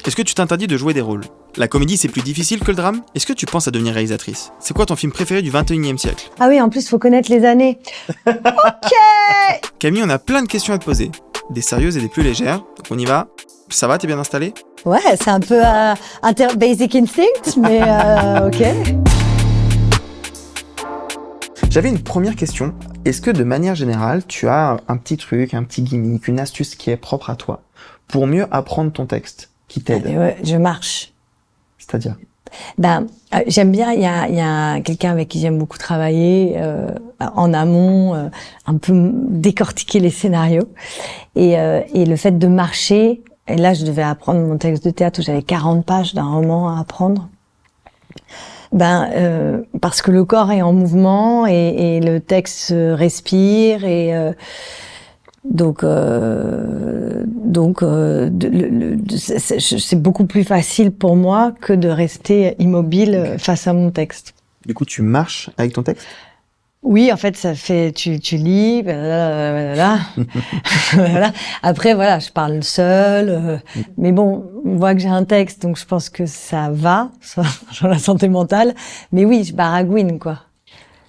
Est-ce que tu t'interdis de jouer des rôles? La comédie, c'est plus difficile que le drame? Est-ce que tu penses à devenir réalisatrice? C'est quoi ton film préféré du 21e siècle? Ah oui, en plus, faut connaître les années. Ok. Camille, on a plein de questions à te poser. Des sérieuses et des plus légères. Donc on y va. Ça va, t'es bien installé? Ouais, c'est un peu Basic Instinct, mais ok. J'avais une première question. Est-ce que de manière générale, tu as un petit truc, un petit gimmick, une astuce qui est propre à toi pour mieux apprendre ton texte, qui t'aide? Ouais, je marche. C'est-à-dire? J'aime bien, il y a quelqu'un avec qui j'aime beaucoup travailler, en amont, un peu décortiquer les scénarios. Et le fait de marcher, et là je devais apprendre mon texte de théâtre où j'avais 40 pages d'un roman à apprendre. Parce que le corps est en mouvement et le texte respire et c'est beaucoup plus facile pour moi que de rester immobile face à mon texte. Du coup, tu marches avec ton texte? Oui, en fait, ça fait, tu lis, voilà. Après, voilà, je parle seule, mais bon, on voit que j'ai un texte, donc je pense que ça va, sur la santé mentale. Mais oui, je baragouine, quoi.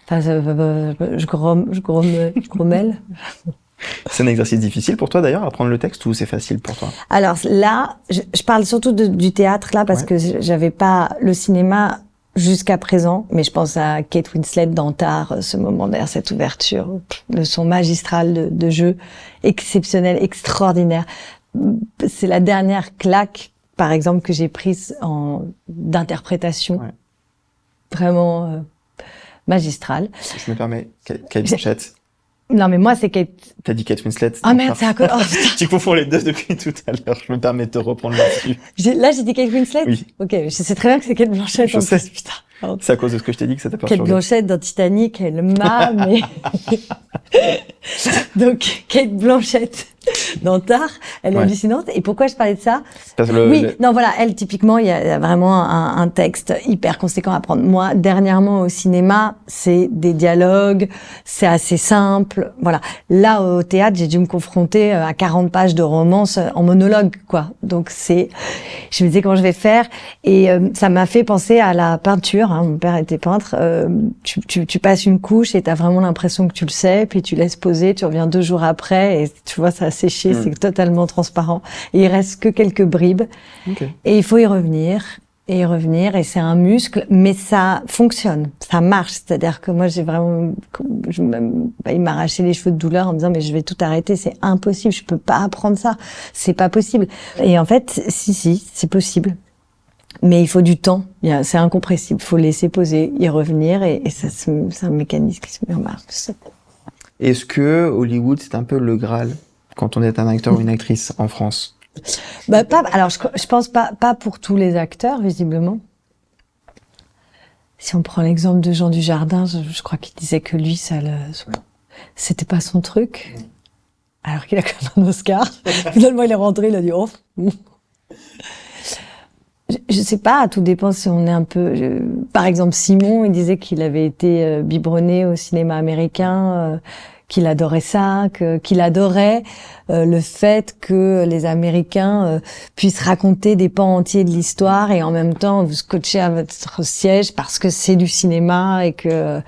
Enfin, je grommelle. C'est un exercice difficile pour toi d'ailleurs, apprendre le texte, ou c'est facile pour toi? Alors là, je parle surtout du théâtre là, parce que j'avais pas le cinéma jusqu'à présent, mais je pense à Kate Winslet dans Tar, ce moment derrière cette ouverture, le son magistral de jeu, exceptionnel, extraordinaire. C'est la dernière claque, par exemple, que j'ai prise d'interprétation, vraiment magistrale. Je me permets, Kate Blanchett. Non, mais moi, c'est Kate... T'as dit Kate Winslet. Ah merde, c'est un peu... Oh, tu confonds les deux depuis tout à l'heure. Je me permets de te reprendre là-dessus. Là, j'ai dit Kate Winslet? Oui. Ok, je sais très bien que c'est Kate Blanchett. Je sais. Putain. C'est à cause de ce que je t'ai dit que ça t'a perturbé. Kate Blanchett dans Titanic, elle m'a, mais... Donc, Kate Blanchett dans Tar, elle est hallucinante. Et pourquoi je parlais de ça? Non, voilà, elle, typiquement, il y a vraiment un texte hyper conséquent à prendre. Moi, dernièrement, au cinéma, c'est des dialogues, c'est assez simple, voilà. Là, au théâtre, j'ai dû me confronter à 40 pages de romance en monologue, quoi. Donc, je me disais comment je vais faire. Et ça m'a fait penser à la peinture, hein. Mon père était peintre. Tu passes une couche et t'as vraiment l'impression que tu le sais, puis tu laisses poser, tu reviens 2 jours après et tu vois, ça a séché, c'est totalement transparent. Et il reste que quelques bribes. Et il faut y revenir, et c'est un muscle, mais ça fonctionne, ça marche. C'est-à-dire que moi, j'ai vraiment, il m'a arraché les cheveux de douleur en me disant, mais je vais tout arrêter, c'est impossible, je peux pas apprendre ça, c'est pas possible. Et en fait, si, c'est possible. Mais il faut du temps, c'est incompressible, faut laisser poser, y revenir, et ça, c'est un mécanisme qui se met en marche. Est-ce que Hollywood, c'est un peu le Graal quand on est un acteur ou une actrice en France? Alors, je pense pas pour tous les acteurs, visiblement. Si on prend l'exemple de Jean Dujardin, je crois qu'il disait que lui, c'était pas son truc. Alors qu'il a quand même un Oscar. Finalement, il est rentré, il a dit, oh. Je sais pas, tout dépend si on est un peu... Par exemple, Simon, il disait qu'il avait été biberonné au cinéma américain, qu'il adorait ça, qu'il adorait le fait que les Américains puissent raconter des pans entiers de l'histoire et en même temps vous scotcher à votre siège parce que c'est du cinéma et qu'il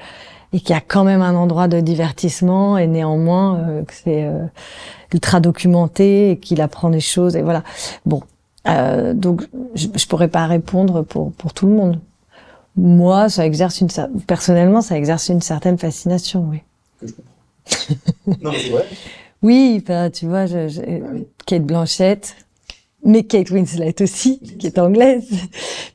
y a quand même un endroit de divertissement et néanmoins que c'est ultra documenté et qu'il apprend des choses et voilà. Bon. Donc, je pourrais pas répondre pour tout le monde. Moi, personnellement, ça exerce une certaine fascination, oui. Non, mais c'est vrai. Oui, tu vois, Kate Blanchett, mais Kate Winslet aussi, qui est anglaise.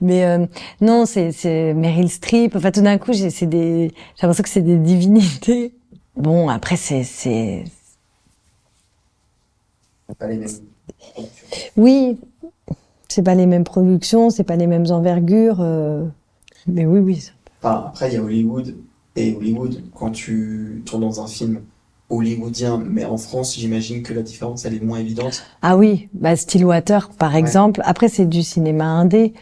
Mais non, c'est Meryl Streep. Enfin, tout d'un coup, j'ai l'impression que c'est des divinités. Bon, après, c'est pas les mêmes. Oui. C'est pas les mêmes productions, c'est pas les mêmes envergures, mais oui. Enfin, après, il y a Hollywood et Hollywood. Quand tu tournes dans un film hollywoodien, mais en France, j'imagine que la différence, elle est moins évidente. Ah oui, Stillwater, par exemple. Après, c'est du cinéma indé,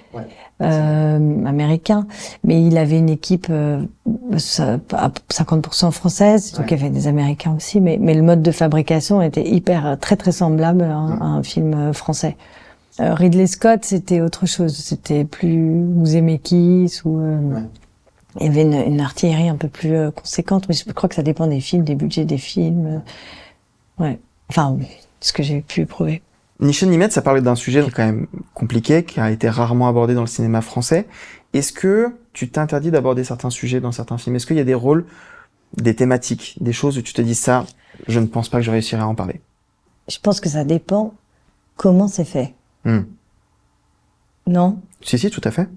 américain, mais il avait une équipe à 50% française, donc il y avait des Américains aussi, mais le mode de fabrication était très très semblable à un film français. Ridley Scott, c'était autre chose. C'était plus Zemeckis ou il y avait une artillerie un peu plus conséquente. Mais je crois que ça dépend des films, des budgets des films. Ouais. Enfin, ce que j'ai pu prouver. Ni chaîne ni maître, ça parlait d'un sujet quand même compliqué, qui a été rarement abordé dans le cinéma français. Est-ce que tu t'interdis d'aborder certains sujets dans certains films? Est-ce qu'il y a des rôles, des thématiques, des choses où tu te dis ça, je ne pense pas que je réussirai à en parler? Je pense que ça dépend comment c'est fait. Non? Si, tout à fait.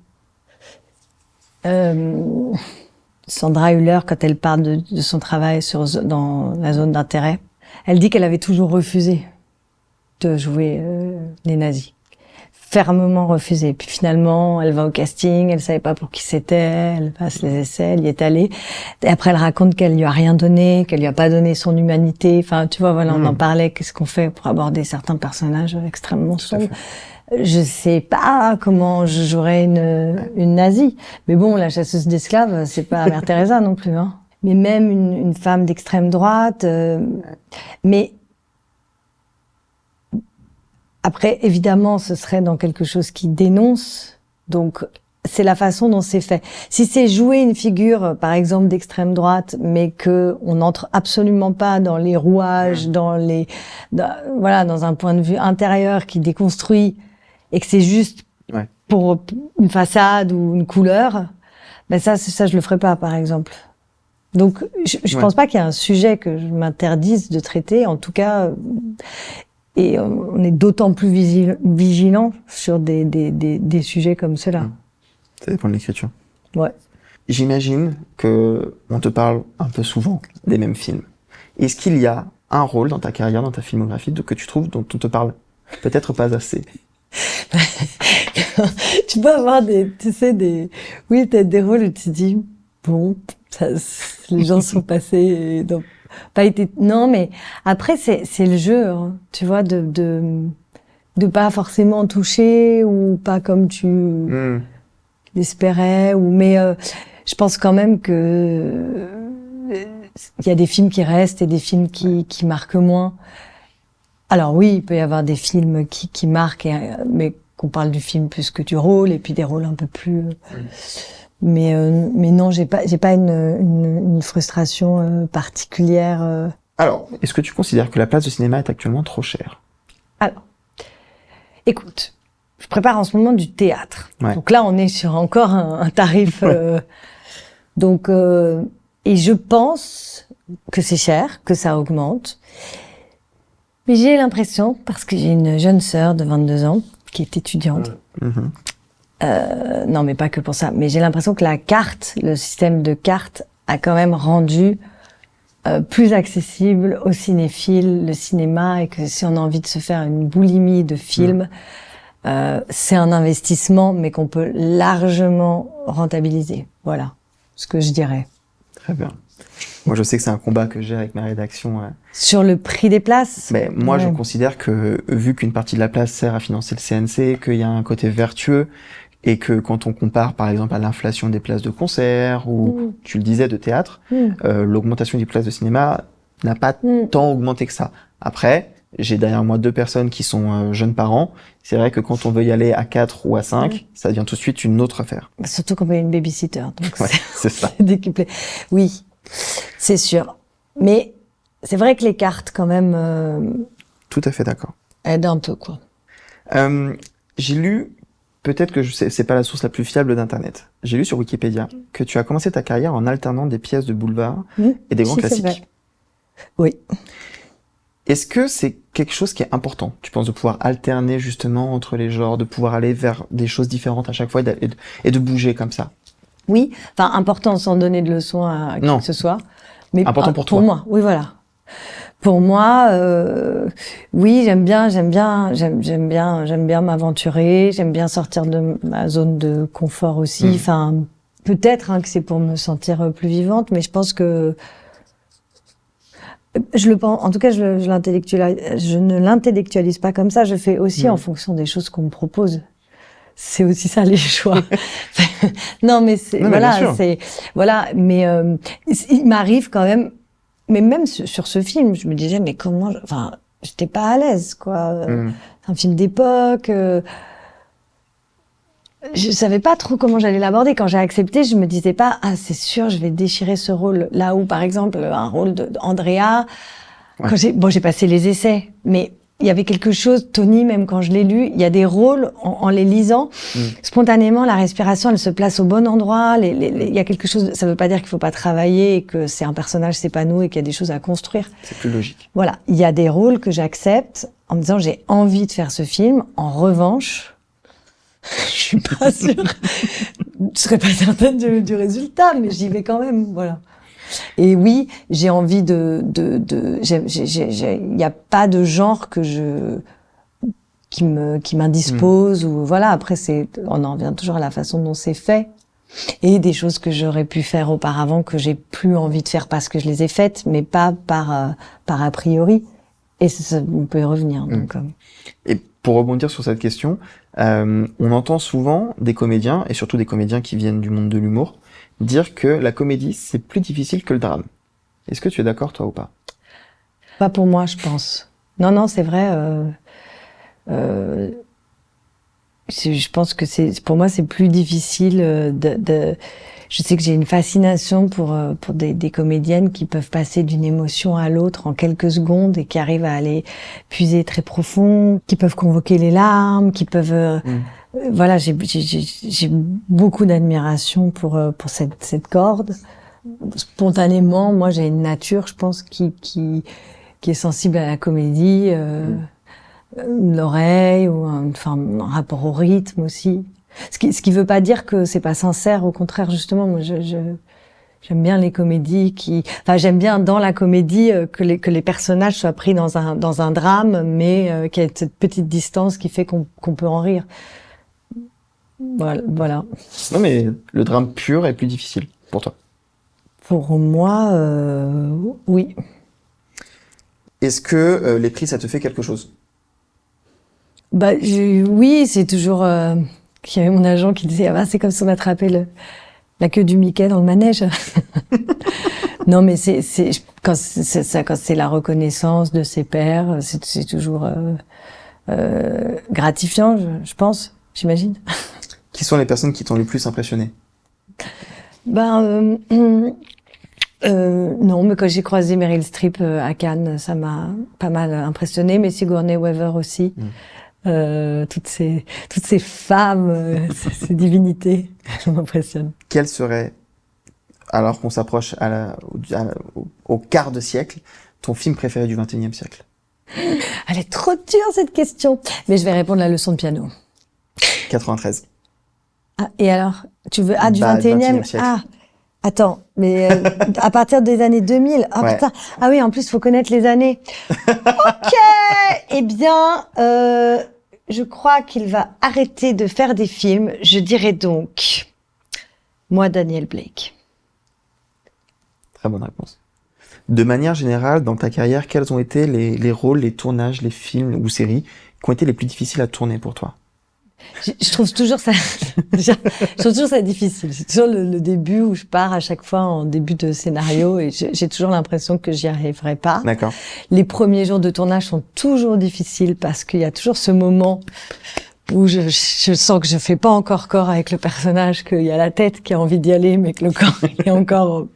Sandra Hüller, quand elle parle de son travail dans la zone d'intérêt, elle dit qu'elle avait toujours refusé de jouer les nazis. Fermement refusé. Puis finalement, elle va au casting, elle savait pas pour qui c'était, elle passe les essais, elle y est allée. Et après, elle raconte qu'elle lui a rien donné, qu'elle lui a pas donné son humanité. Enfin, tu vois, voilà, on en parlait. Qu'est-ce qu'on fait pour aborder certains personnages extrêmement sombres? Je sais pas comment je jouerais une nazie. Mais bon, la chasseuse d'esclaves, c'est pas Mère Teresa non plus, hein. Mais même une femme d'extrême droite, mais après, évidemment, ce serait dans quelque chose qui dénonce. Donc, c'est la façon dont c'est fait. Si c'est jouer une figure, par exemple, d'extrême droite, mais que on n'entre absolument pas dans les rouages, dans un point de vue intérieur qui déconstruit, et que c'est juste pour une façade ou une couleur, ben ça, je le ferai pas, par exemple. Donc, je pense pas qu'il y ait un sujet que je m'interdise de traiter, en tout cas. Et on est d'autant plus vigilant sur des sujets comme ceux-là. Ça dépend de l'écriture. Ouais. J'imagine que on te parle un peu souvent des mêmes films. Est-ce qu'il y a un rôle dans ta carrière, dans ta filmographie, que tu trouves dont on te parle peut-être pas assez? Tu peux avoir peut-être des rôles où tu te dis, bon, les gens sont passés et pas été. Non, mais après c'est le jeu, hein, tu vois, de pas forcément toucher ou pas comme tu l'espérais mais je pense quand même que il y a des films qui restent et des films qui marquent moins. Alors oui, il peut y avoir des films qui marquent, mais qu'on parle du film plus que du rôle, et puis des rôles un peu plus. Mais non, j'ai pas une frustration particulière. Alors, est-ce que tu considères que la place de cinéma est actuellement trop chère? Alors, écoute, je prépare en ce moment du théâtre. Ouais. Donc là, on est sur encore un tarif. Donc, et je pense que c'est cher, que ça augmente. Mais j'ai l'impression, parce que j'ai une jeune sœur de 22 ans qui est étudiante. Non, mais pas que pour ça. Mais j'ai l'impression que le système de carte a quand même rendu plus accessible aux cinéphiles le cinéma, et que si on a envie de se faire une boulimie de films, c'est un investissement, mais qu'on peut largement rentabiliser. Voilà ce que je dirais. Très bien. Moi, je sais que c'est un combat que j'ai avec ma rédaction. Sur le prix des places? Mais moi, je considère que, vu qu'une partie de la place sert à financer le CNC, qu'il y a un côté vertueux, et que quand on compare, par exemple, à l'inflation des places de concert, ou, tu le disais, de théâtre, l'augmentation des places de cinéma n'a pas tant augmenté que ça. Après, j'ai derrière moi 2 personnes qui sont jeunes parents. C'est vrai que quand on veut y aller à 4 ou à 5, ça devient tout de suite une autre affaire. Surtout quand on a une babysitter. Donc c'est ça. C'est décuplé. Oui, c'est sûr. Mais c'est vrai que les cartes, quand même... Tout à fait d'accord. Aident un peu, quoi. J'ai lu, peut-être que c'est pas la source la plus fiable d'Internet, j'ai lu sur Wikipédia que tu as commencé ta carrière en alternant des pièces de boulevard et des grands classiques. C'est vrai. Oui. Est-ce que c'est quelque chose qui est important, tu penses, de pouvoir alterner justement entre les genres, de pouvoir aller vers des choses différentes à chaque fois et de bouger comme ça? Oui, enfin important sans donner de leçons à qui que ce soit. Mais important pour toi. Pour moi, oui, voilà. Pour moi, oui, j'aime bien m'aventurer, j'aime bien sortir de ma zone de confort aussi. Enfin, peut-être que c'est pour me sentir plus vivante, mais je pense que je le pense. En tout cas, je ne l'intellectualise pas comme ça. Je fais aussi en fonction des choses qu'on me propose. C'est aussi ça les choix. Non, mais mais il m'arrive quand même. Mais même sur ce film, je me disais, mais comment, j'étais pas à l'aise, quoi. un film d'époque. Je savais pas trop comment j'allais l'aborder. Quand j'ai accepté, je me disais pas, ah, c'est sûr, je vais déchirer ce rôle. Là où, par exemple, un rôle d'Andrea, quand j'ai passé les essais, mais il y avait quelque chose, Tony, même quand je l'ai lu, il y a des rôles, en les lisant, spontanément, la respiration, elle se place au bon endroit, il y a quelque chose, ça veut pas dire qu'il faut pas travailler, et que c'est un personnage, c'est pas nous, et qu'il y a des choses à construire. C'est plus logique. Voilà. Il y a des rôles que j'accepte en me disant, j'ai envie de faire ce film. En revanche, je suis pas sûre, je serais pas certaine du résultat, mais j'y vais quand même, voilà. Et oui, j'ai envie il y a pas de genre qui m'indispose ou voilà. Après, on en revient toujours à la façon dont c'est fait. Et des choses que j'aurais pu faire auparavant que j'ai plus envie de faire parce que je les ai faites, mais pas par a priori. Et ça, on peut y revenir. Donc, Et pour rebondir sur cette question, on entend souvent des comédiens, et surtout des comédiens qui viennent du monde de l'humour, dire que la comédie, c'est plus difficile que le drame. Est-ce que tu es d'accord, toi, ou pas? Pas pour moi, je pense. Non, c'est vrai. Je pense que pour moi, c'est plus difficile je sais que j'ai une fascination pour des comédiennes qui peuvent passer d'une émotion à l'autre en quelques secondes et qui arrivent à aller puiser très profond, qui peuvent convoquer les larmes, qui peuvent voilà, j'ai beaucoup d'admiration pour cette corde. Spontanément, moi, j'ai une nature, je pense, qui est sensible à la comédie, l'oreille ou un rapport au rythme aussi. Ce qui veut pas dire que c'est pas sincère, au contraire, justement, moi, j'aime bien les comédies j'aime bien dans la comédie que les personnages soient pris dans un drame, mais qu'il y ait cette petite distance qui fait qu'on peut en rire. Voilà. Non, mais le drame pur est plus difficile pour toi. Pour moi, oui. Est-ce que les prix, ça te fait quelque chose? Oui, c'est toujours... il y avait mon agent qui disait, c'est comme si on attrapait la queue du Mickey dans le manège. Non, mais quand c'est la reconnaissance de ses pairs, c'est toujours gratifiant, je pense, j'imagine. Qui sont les personnes qui t'ont le plus impressionné? Non, mais quand j'ai croisé Meryl Streep à Cannes, ça m'a pas mal impressionné, mais Sigourney Weaver aussi. Toutes ces femmes, ces divinités, ça m'impressionne. Quel serait, alors qu'on s'approche au quart de siècle, ton film préféré du XXIe siècle? Elle est trop dure, cette question. Mais je vais répondre la leçon de piano. 93. Ah, et alors, tu veux du 21e siècle. Ah, attends, mais à partir des années 2000. Ah putain. Ah oui, en plus, faut connaître les années. Ok. Eh bien, je crois qu'il va arrêter de faire des films. Je dirais donc, moi, Daniel Blake. Très bonne réponse. De manière générale, dans ta carrière, quels ont été les rôles, les tournages, les films ou séries qui ont été les plus difficiles à tourner pour toi? Je trouve toujours ça, je trouve toujours ça difficile. C'est toujours le début où je pars à chaque fois en début de scénario et j'ai toujours l'impression que j'y arriverai pas. D'accord. Les premiers jours de tournage sont toujours difficiles parce qu'il y a toujours ce moment où je sens que je fais pas encore corps avec le personnage, qu'il y a la tête qui a envie d'y aller, mais que le corps est encore...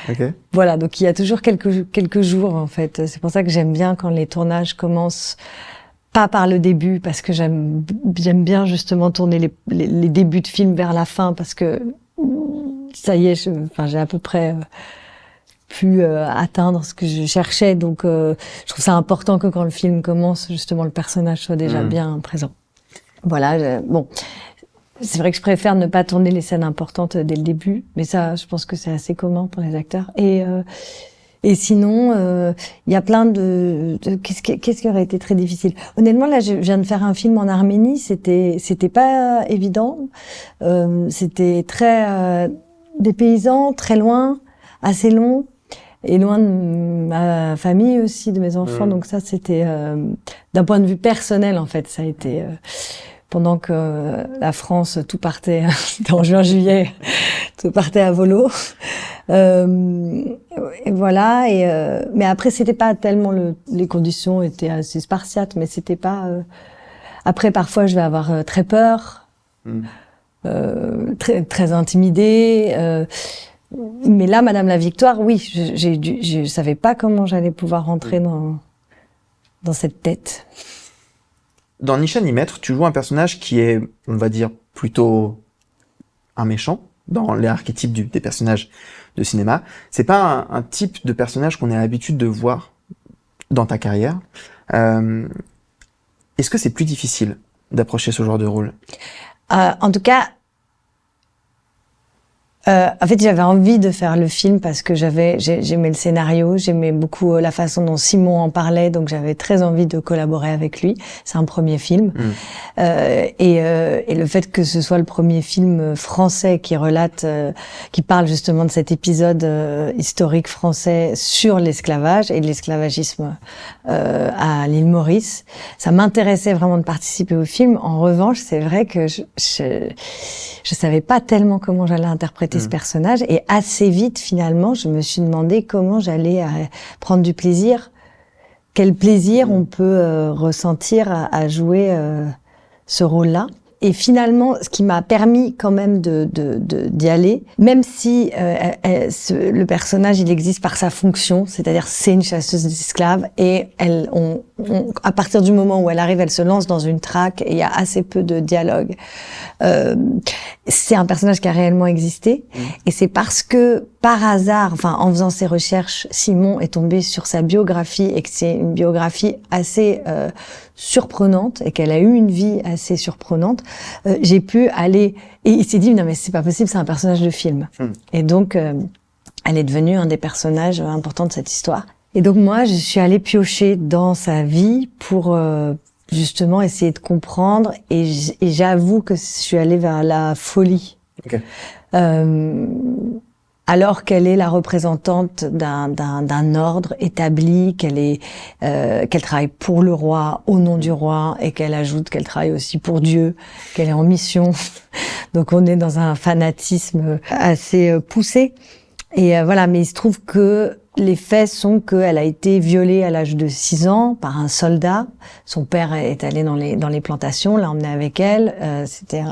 Okay. Voilà, donc il y a toujours quelques jours, en fait. C'est pour ça que j'aime bien quand les tournages commencent pas par le début, parce que j'aime bien justement tourner les débuts de film vers la fin, parce que ça y est, j'ai à peu près pu atteindre ce que je cherchais. Donc, je trouve ça important que quand le film commence, justement, le personnage soit déjà bien présent. Voilà, bon, c'est vrai que je préfère ne pas tourner les scènes importantes dès le début, mais ça, je pense que c'est assez commun pour les acteurs. Et sinon, il y a plein qu'est-ce qui aurait été très difficile. Honnêtement, là, je viens de faire un film en Arménie, c'était pas évident. C'était très dépaysant, très loin, assez long, et loin de ma famille aussi, de mes enfants. Donc ça, c'était d'un point de vue personnel, en fait, ça a été pendant que la France, tout partait, c'était en juin-juillet, tout partait à volo. Et voilà. Mais après, c'était pas tellement les conditions étaient assez spartiates, mais c'était pas Après, parfois, je vais avoir très peur, très, très intimidée. Mais là, Madame la Victoire, oui, je savais pas comment j'allais pouvoir rentrer dans cette tête. Dans Ni chat ni maître, tu joues un personnage qui est, on va dire, plutôt un méchant dans les archétypes des personnages de cinéma. C'est pas un type de personnage qu'on a l'habitude de voir dans ta carrière. Est-ce que c'est plus difficile d'approcher ce genre de rôle? En tout cas, en fait, j'avais envie de faire le film parce que j'aimais le scénario, j'aimais beaucoup la façon dont Simon en parlait, donc j'avais très envie de collaborer avec lui. C'est un premier film. Et le fait que ce soit le premier film français qui relate, qui parle justement de cet épisode historique français sur l'esclavage et l'esclavagisme à l'île Maurice, ça m'intéressait vraiment de participer au film. En revanche, c'est vrai que je savais pas tellement comment j'allais interpréter ce personnage, et assez vite finalement je me suis demandé comment j'allais prendre du plaisir, quel plaisir on peut ressentir à jouer ce rôle-là. Et finalement, ce qui m'a permis quand même d'y aller, même si le personnage il existe par sa fonction, c'est-à-dire c'est une chasseuse d'esclaves, et à partir du moment où elle arrive, elle se lance dans une traque et il y a assez peu de dialogue. C'est un personnage qui a réellement existé, et c'est parce que par hasard, enfin en faisant ses recherches, Simon est tombé sur sa biographie et que c'est une biographie assez surprenante et qu'elle a eu une vie assez surprenante. J'ai pu aller, et il s'est dit non mais c'est pas possible, c'est un personnage de film. Et donc elle est devenue un des personnages importants de cette histoire. Et donc moi je suis allée piocher dans sa vie pour justement essayer de comprendre, et j'avoue que je suis allée vers la folie. Okay. Alors qu'elle est la représentante d'un ordre établi, qu'elle travaille pour le roi, au nom du roi, et qu'elle ajoute qu'elle travaille aussi pour Dieu, qu'elle est en mission. Donc on est dans un fanatisme assez poussé. Et voilà, mais il se trouve que les faits sont qu'elle a été violée à l'âge de 6 ans par un soldat. Son père est allé dans les plantations, l'a emmenée avec elle. C'était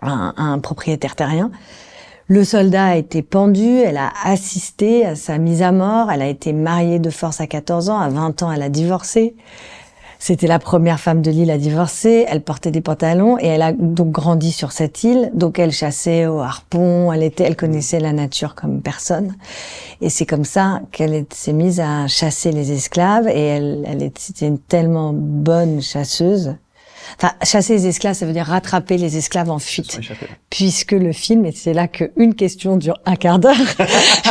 un propriétaire terrien. Le soldat a été pendu, elle a assisté à sa mise à mort, elle a été mariée de force à 14 ans, à 20 ans elle a divorcé. C'était la première femme de l'île à divorcer, elle portait des pantalons et elle a donc grandi sur cette île, donc elle chassait au harpon, elle connaissait la nature comme personne. Et c'est comme ça qu'elle s'est mise à chasser les esclaves, et c'était une tellement bonne chasseuse. Enfin, chasser les esclaves, ça veut dire rattraper les esclaves en fuite. Puisque le film, et c'est là qu'une question dure un quart d'heure,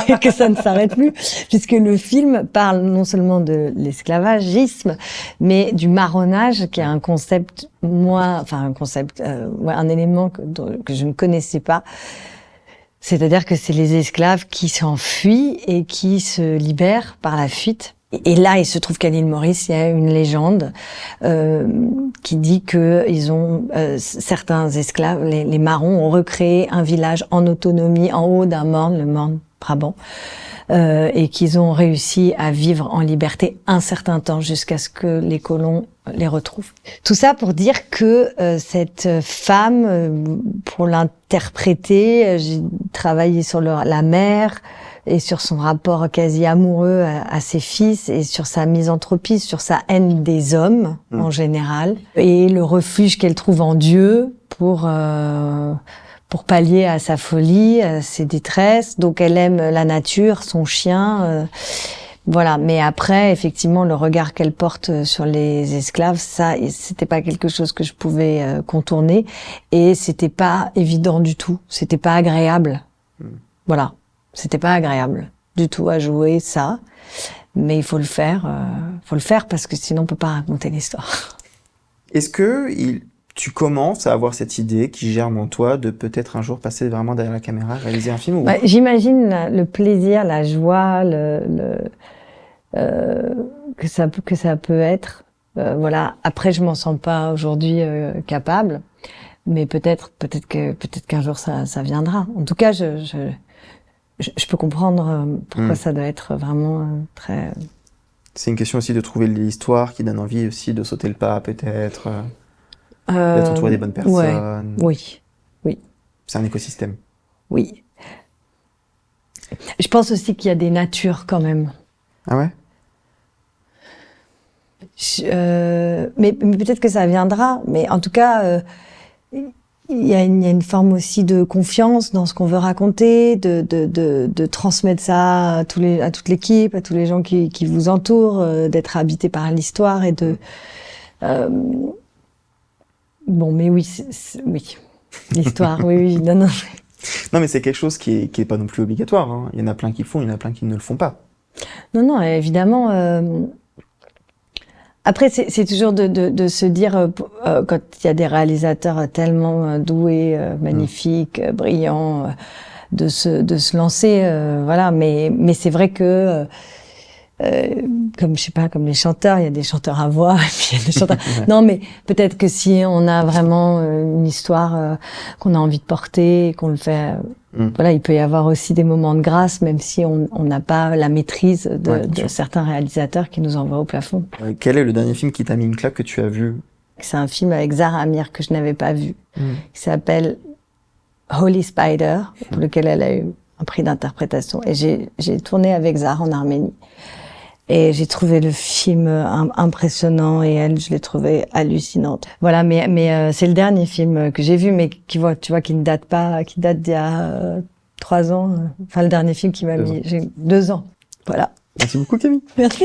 et que ça ne s'arrête plus, puisque le film parle non seulement de l'esclavagisme, mais du marronnage, qui est un concept, un élément que je ne connaissais pas. C'est-à-dire que c'est les esclaves qui s'enfuient et qui se libèrent par la fuite. Et là, il se trouve qu'à l'île Maurice, il y a une légende qui dit que certains esclaves, les marrons, ont recréé un village en autonomie en haut d'un morne, le morne Brabant, et qu'ils ont réussi à vivre en liberté un certain temps jusqu'à ce que les colons les retrouvent. Tout ça pour dire que cette femme, pour l'interpréter, j'ai travaillé sur la mère, et sur son rapport quasi amoureux à ses fils, et sur sa misanthropie, sur sa haine des hommes en général, et le refuge qu'elle trouve en Dieu pour pallier à sa folie, à ses détresses. Donc elle aime la nature, son chien, voilà. Mais après, effectivement, le regard qu'elle porte sur les esclaves, ça, c'était pas quelque chose que je pouvais contourner, et c'était pas évident du tout. C'était pas agréable. Voilà. C'était pas agréable du tout à jouer ça, mais il faut le faire parce que sinon on peut pas raconter l'histoire. Est-ce que tu commences à avoir cette idée qui germe en toi de peut-être un jour passer vraiment derrière la caméra, réaliser un film, ou... J'imagine le plaisir, la joie, que ça peut être. Voilà. Après, je m'en sens pas aujourd'hui capable, mais peut-être qu'un jour ça viendra. En tout cas, je peux comprendre pourquoi ça doit être vraiment très... C'est une question aussi de trouver l'histoire qui donne envie aussi de sauter le pas, peut-être. D'être entouré des bonnes personnes. Ouais. Oui. C'est un écosystème. Oui. Je pense aussi qu'il y a des natures quand même. Ah ouais? Mais peut-être que ça viendra. Mais en tout cas, il y a une forme aussi de confiance dans ce qu'on veut raconter, de transmettre ça à toute l'équipe, à tous les gens qui vous entourent, d'être habité par l'histoire et de. Bon, mais oui, oui, l'histoire, oui, non. Non, mais c'est quelque chose qui est pas non plus obligatoire. Hein. Il y en a plein qui le font, il y en a plein qui ne le font pas. Non, évidemment. Après, c'est toujours de se dire, quand il y a des réalisateurs tellement doués, magnifiques, brillants, de se lancer, voilà. Mais c'est vrai que, comme je sais pas, comme les chanteurs, il y a des chanteurs à voix, et puis il y a des chanteurs. Non, mais peut-être que si on a vraiment une histoire qu'on a envie de porter, et qu'on le fait. Voilà, il peut y avoir aussi des moments de grâce, même si on n'a pas la maîtrise de certains réalisateurs qui nous envoient au plafond. Quel est le dernier film qui t'a mis une claque que tu as vu? C'est un film avec Zahra Amir que je n'avais pas vu. Il s'appelle Holy Spider, pour lequel elle a eu un prix d'interprétation. Et j'ai tourné avec Zahra en Arménie. Et j'ai trouvé le film impressionnant et elle, je l'ai trouvée hallucinante. Voilà, mais c'est le dernier film que j'ai vu, mais qui ne date pas, qui date d'il y a 3 ans. Enfin, le dernier film qui m'a mis, j'ai 2 ans. Voilà. Merci beaucoup, Camille. Merci.